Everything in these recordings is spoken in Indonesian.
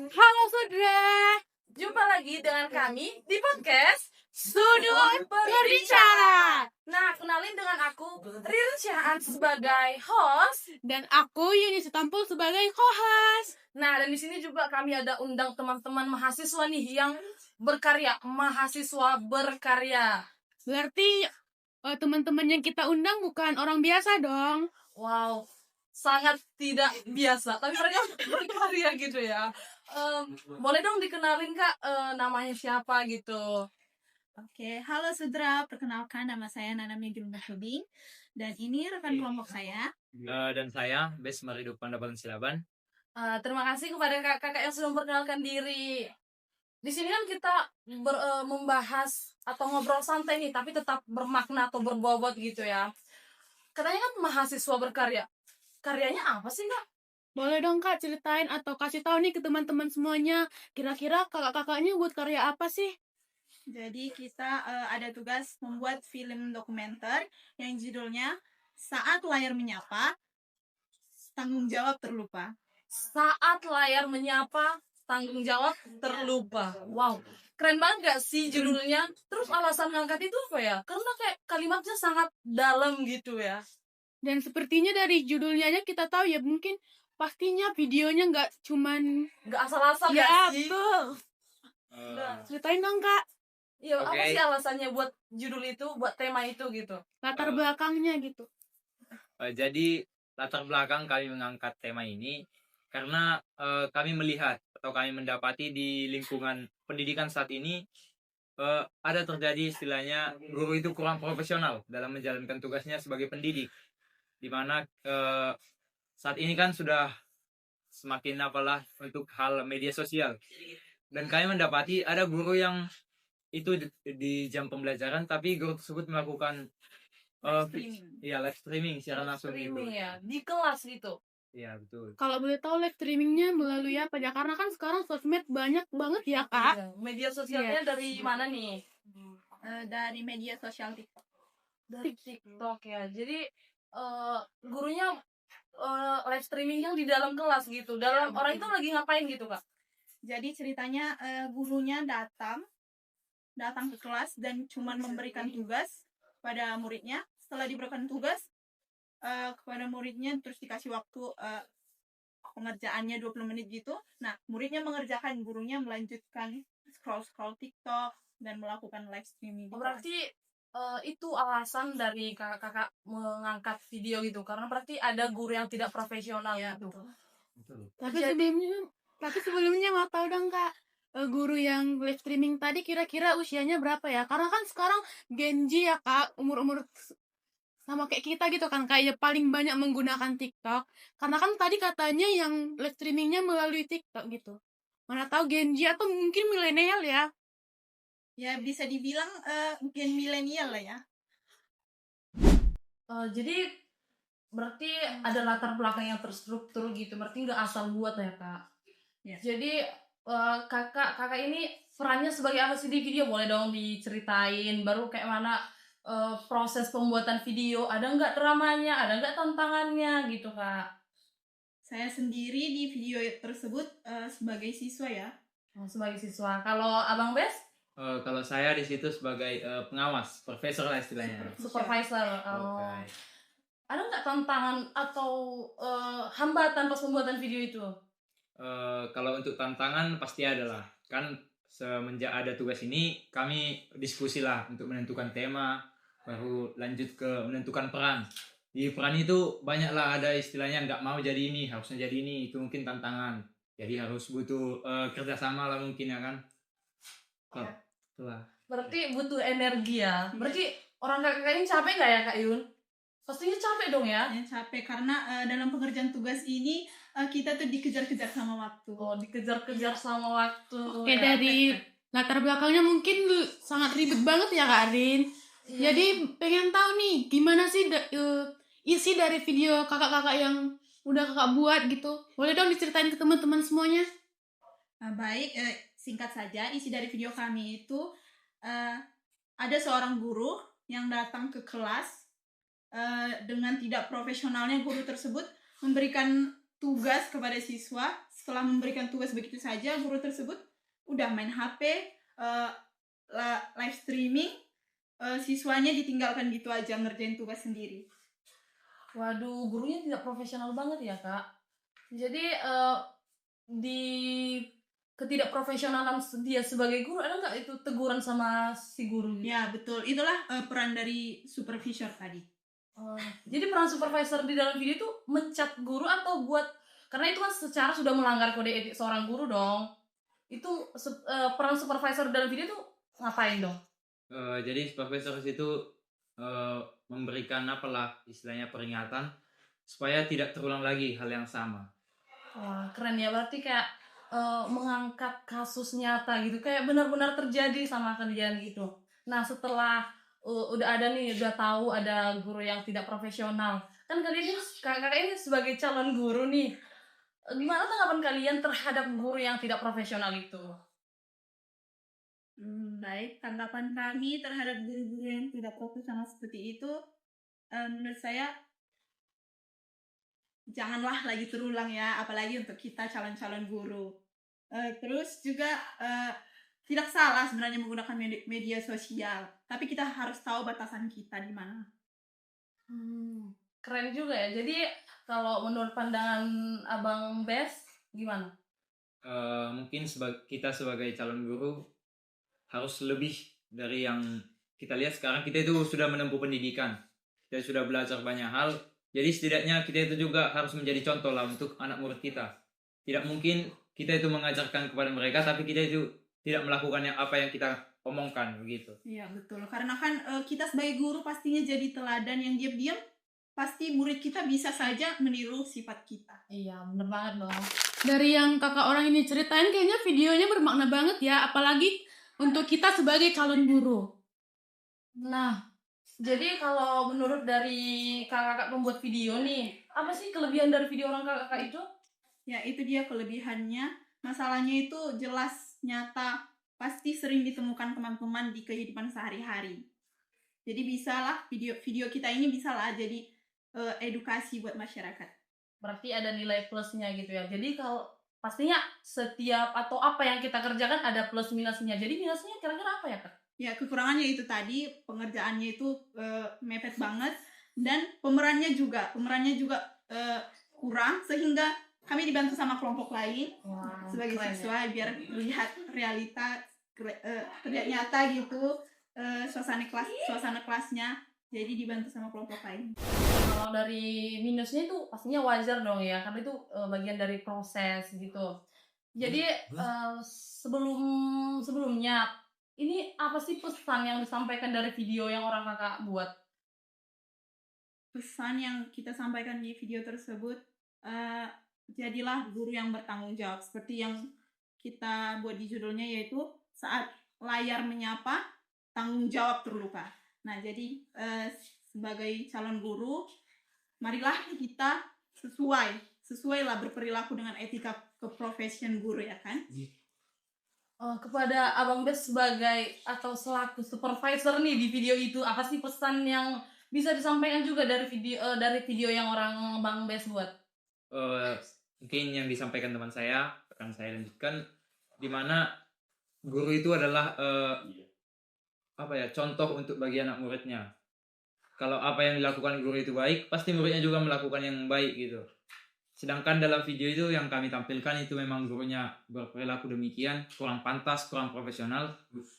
Halo Sudra, jumpa lagi dengan kami di podcast Sudut Berbicara. Nah, kenalin dengan aku Ririn Syahan sebagai host dan aku Yuni Setampul sebagai co-host. Nah, dan di sini juga kami ada undang teman-teman mahasiswa nih yang berkarya, mahasiswa berkarya. Berarti teman-teman yang kita undang bukan orang biasa dong. Wow, sangat tidak biasa, tapi mereka berkarya gitu ya. Boleh dong dikenalin Kak, namanya siapa gitu? Oke, halo Sudra, perkenalkan nama saya Nana Medul Mahuding dan ini rekan kelompok saya. Dan saya Bes Marido Pandapan Silaban. Terima kasih kepada kakak yang sudah memperkenalkan diri. Di sini kan kita membahas atau ngobrol santai nih, tapi tetap bermakna atau berbobot gitu ya. Katanya kan mahasiswa berkarya. Karyanya apa sih Kak? Boleh dong Kak ceritain atau kasih tahu nih ke teman-teman semuanya. Kira-kira kakak-kakaknya buat karya apa sih? Jadi kita ada tugas membuat film dokumenter yang judulnya Saat Layar Menyapa, Tanggung Jawab Terlupa. Saat layar menyapa, tanggung jawab terlupa. Wow, keren banget gak sih judulnya? Terus alasan ngangkat itu apa ya? Karena kayak kalimatnya sangat dalam gitu ya. Dan sepertinya dari judulnya aja kita tahu ya, mungkin pastinya videonya nggak cuman asal-asal ya, gak sih? Betul. Ceritain dong Kak. Ya, apa sih alasannya buat judul itu, buat tema itu gitu? Latar belakangnya gitu. Jadi latar belakang kami mengangkat tema ini karena kami melihat atau kami mendapati di lingkungan pendidikan saat ini ada terjadi istilahnya guru itu kurang profesional dalam menjalankan tugasnya sebagai pendidik, dimana saat ini kan sudah semakin apalah untuk hal media sosial, dan kami mendapati ada guru yang itu di jam pembelajaran tapi guru tersebut melakukan live streaming secara langsung itu. Ya, di kelas gitu. Iya, betul. Kalau boleh tahu live streamingnya melalui apa ya? Karena kan sekarang sosmed banyak banget ya Kak. Iya. Media sosialnya dari mana nih? Dari media sosial TikTok. Dari TikTok ya. Jadi gurunya live streaming yang di dalam kelas gitu. Dalam orang itu lagi ngapain gitu Kak? Jadi ceritanya gurunya datang ke kelas dan cuman memberikan tugas pada muridnya. Setelah diberikan tugas kepada muridnya, terus dikasih waktu pengerjaannya 20 menit gitu. Nah, muridnya mengerjakan, gurunya melanjutkan scroll TikTok dan melakukan live streaming. Berarti itu alasan dari kakak mengangkat video gitu, karena berarti ada guru yang tidak profesional ya, gitu. Betul. Tapi sebelumnya mau tahu dong Kak, guru yang live streaming tadi kira-kira usianya berapa ya? Karena kan sekarang Gen Z ya Kak, umur-umur sama kayak kita gitu kan, kayak paling banyak menggunakan TikTok. Karena kan tadi katanya yang live streamingnya melalui TikTok gitu. Mana tahu Gen Z atau mungkin milenial ya? Ya bisa dibilang gen milenial lah ya. Jadi berarti ada latar belakang yang terstruktur gitu, berarti nggak asal buat ya Kak. Ya. Jadi kakak ini perannya sebagai apa sih di video? Boleh dong diceritain, baru kayak mana proses pembuatan video, ada nggak dramanya, ada nggak tantangannya gitu Kak? Saya sendiri di video tersebut sebagai siswa ya. Sebagai siswa. Kalau Abang Bes? Kalau saya di situ sebagai pengawas, profesor lah istilahnya. Supervisor. Okay. Ada nggak tantangan atau hambatan pas pembuatan video itu? Kalau untuk tantangan pasti ada lah. Kan semenjak ada tugas ini kami diskusi lah untuk menentukan tema, baru lanjut ke menentukan peran. Di peran itu banyaklah ada istilahnya nggak mau jadi ini, harusnya jadi ini, itu mungkin tantangan. Jadi harus butuh kerjasama lah mungkin ya kan. Ya. Itulah. Berarti butuh energi ya. Berarti orang kakak ini capek nggak ya Kak Yun? Pastinya capek dong ya. Ya capek karena dalam pengerjaan tugas ini kita tuh dikejar-kejar sama waktu. Oh, dikejar-kejar sama waktu. Oke, dari latar belakangnya mungkin sangat ribet banget ya Kak Arin. Iya. Jadi pengen tahu nih gimana sih isi dari video kakak-kakak yang udah kakak buat gitu. Boleh dong diceritain ke teman-teman semuanya? Baik, singkat saja isi dari video kami itu ada seorang guru yang datang ke kelas dengan tidak profesionalnya guru tersebut memberikan tugas kepada siswa. Setelah memberikan tugas begitu saja, guru tersebut udah main HP, live streaming, siswanya ditinggalkan gitu aja ngerjain tugas sendiri. Waduh, gurunya tidak profesional banget ya, Kak. Jadi di ketidakprofesionalan dia sebagai guru, ada nggak itu teguran sama si guru? Ya betul, itulah peran dari supervisor tadi. Jadi peran supervisor di dalam video itu mencat guru atau buat, karena itu kan secara sudah melanggar kode etik seorang guru dong. Itu peran supervisor dalam video itu ngapain dong? Jadi supervisor itu memberikan apalah istilahnya peringatan supaya tidak terulang lagi hal yang sama. Wah, keren ya, berarti kayak mengangkat kasus nyata gitu, kayak benar-benar terjadi sama kalian gitu. Nah, setelah udah ada nih, udah tahu ada guru yang tidak profesional, kan kalian ini kakak ini sebagai calon guru nih, gimana tanggapan kalian terhadap guru yang tidak profesional itu? Baik, tanggapan kami terhadap guru-guru yang tidak profesional seperti itu, menurut saya janganlah lagi terulang ya, apalagi untuk kita calon-calon guru. Terus juga tidak salah sebenarnya menggunakan media sosial, tapi kita harus tahu batasan kita di mana. Keren juga ya. Jadi kalau menurut pandangan Abang Bes gimana? Mungkin kita sebagai calon guru harus lebih dari yang kita lihat sekarang. Kita itu sudah menempuh pendidikan, kita sudah belajar banyak hal. Jadi setidaknya kita itu juga harus menjadi contoh lah untuk anak murid kita. Tidak mungkin kita itu mengajarkan kepada mereka tapi kita itu tidak melakukan apa yang kita omongkan begitu. Iya betul, karena kan kita sebagai guru pastinya jadi teladan yang diam-diam. Pasti murid kita bisa saja meniru sifat kita. Iya, bener banget dong. Dari yang kakak orang ini ceritain kayaknya videonya bermakna banget ya, apalagi untuk kita sebagai calon guru. Nah, jadi kalau menurut dari kakak pembuat video nih, apa sih kelebihan dari video orang kakak itu? Ya itu dia kelebihannya. Masalahnya itu jelas, nyata, pasti sering ditemukan teman-teman di kehidupan sehari-hari. Jadi bisalah video kita ini bisalah jadi edukasi buat masyarakat. Berarti ada nilai plusnya gitu ya. Jadi kalau pastinya setiap atau apa yang kita kerjakan ada plus minusnya. Jadi minusnya kira-kira apa ya, Kak? Ya kekurangannya itu tadi, pengerjaannya itu mepet banget, dan pemerannya juga kurang, sehingga kami dibantu sama kelompok lain sebagai siswa ya, biar melihat realita terlihat nyata gitu, suasana kelasnya, jadi dibantu sama kelompok lain. Kalau dari minusnya itu pastinya wajar dong ya, karena itu bagian dari proses gitu. Jadi sebelumnya ini apa sih pesan yang disampaikan dari video yang orang kakak buat? Pesan yang kita sampaikan di video tersebut, jadilah guru yang bertanggung jawab, seperti yang kita buat di judulnya, yaitu saat layar menyapa, tanggung jawab terluka. Nah jadi sebagai calon guru, marilah kita sesuai lah berperilaku dengan etika keprofesian guru ya kan. Kepada Abang Bes sebagai atau selaku supervisor nih di video itu, apa sih pesan yang bisa disampaikan juga dari video yang orang Bang Bes buat? Mungkin yang disampaikan teman saya akan saya lanjutkan, di mana guru itu adalah contoh untuk bagi anak muridnya. Kalau apa yang dilakukan guru itu baik, pasti muridnya juga melakukan yang baik gitu. Sedangkan dalam video itu yang kami tampilkan itu memang gurunya berperilaku demikian, kurang pantas, kurang profesional,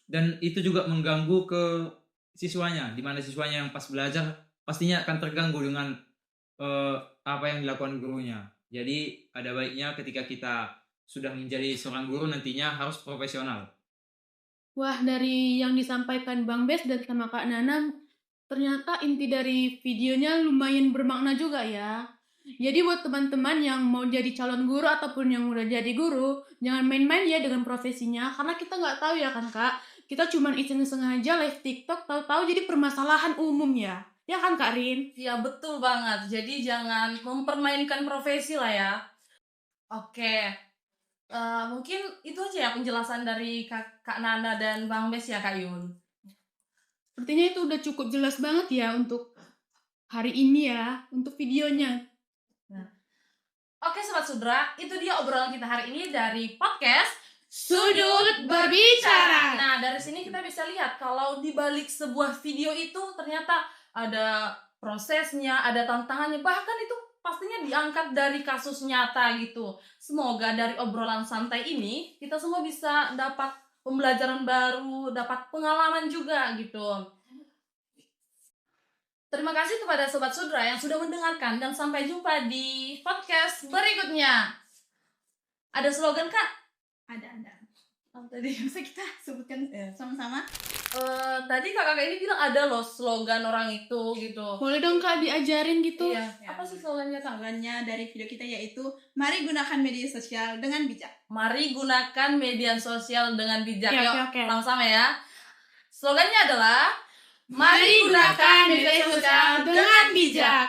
dan itu juga mengganggu ke siswanya, di mana siswanya yang pas belajar pastinya akan terganggu dengan apa yang dilakukan gurunya. Jadi ada baiknya ketika kita sudah menjadi seorang guru nantinya harus profesional. Wah, dari yang disampaikan Bang Bes dan sama Kak Nana, ternyata inti dari videonya lumayan bermakna juga ya. Jadi buat teman-teman yang mau jadi calon guru ataupun yang udah jadi guru, jangan main-main ya dengan profesinya, karena kita nggak tahu ya kan Kak, kita cuman iseng-iseng aja live TikTok, tahu-tahu jadi permasalahan umum ya. Ya kan Kak Rin? Ya betul banget, jadi jangan mempermainkan profesi lah ya. Oke, mungkin itu aja ya penjelasan dari Kak Nana dan Bang Bes ya Kak Yun. Sepertinya itu udah cukup jelas banget ya untuk hari ini ya, untuk videonya. Oke Sobat Sudra, itu dia obrolan kita hari ini dari podcast Sudut Berbicara. Nah, dari sini kita bisa lihat kalau di balik sebuah video itu ternyata ada prosesnya, ada tantangannya, bahkan itu pastinya diangkat dari kasus nyata gitu. Semoga dari obrolan santai ini kita semua bisa dapat pembelajaran baru, dapat pengalaman juga gitu. Terima kasih kepada Sobat Sudra yang sudah mendengarkan dan sampai jumpa di podcast berikutnya. Ada slogan Kak? Ada. Tadi Bisa kita sebutkan sama-sama? tadi kakak ini bilang ada loh slogan orang itu gitu. Boleh dong Kak diajarin gitu? Iya. Ya. Apa sih slogannya Kak? Slogannya dari video kita yaitu mari gunakan media sosial dengan bijak. Mari gunakan media sosial dengan bijak. Oke, Yuk, oke. sama-sama ya. Slogannya adalah Mari gunakan media sosial dengan bijak.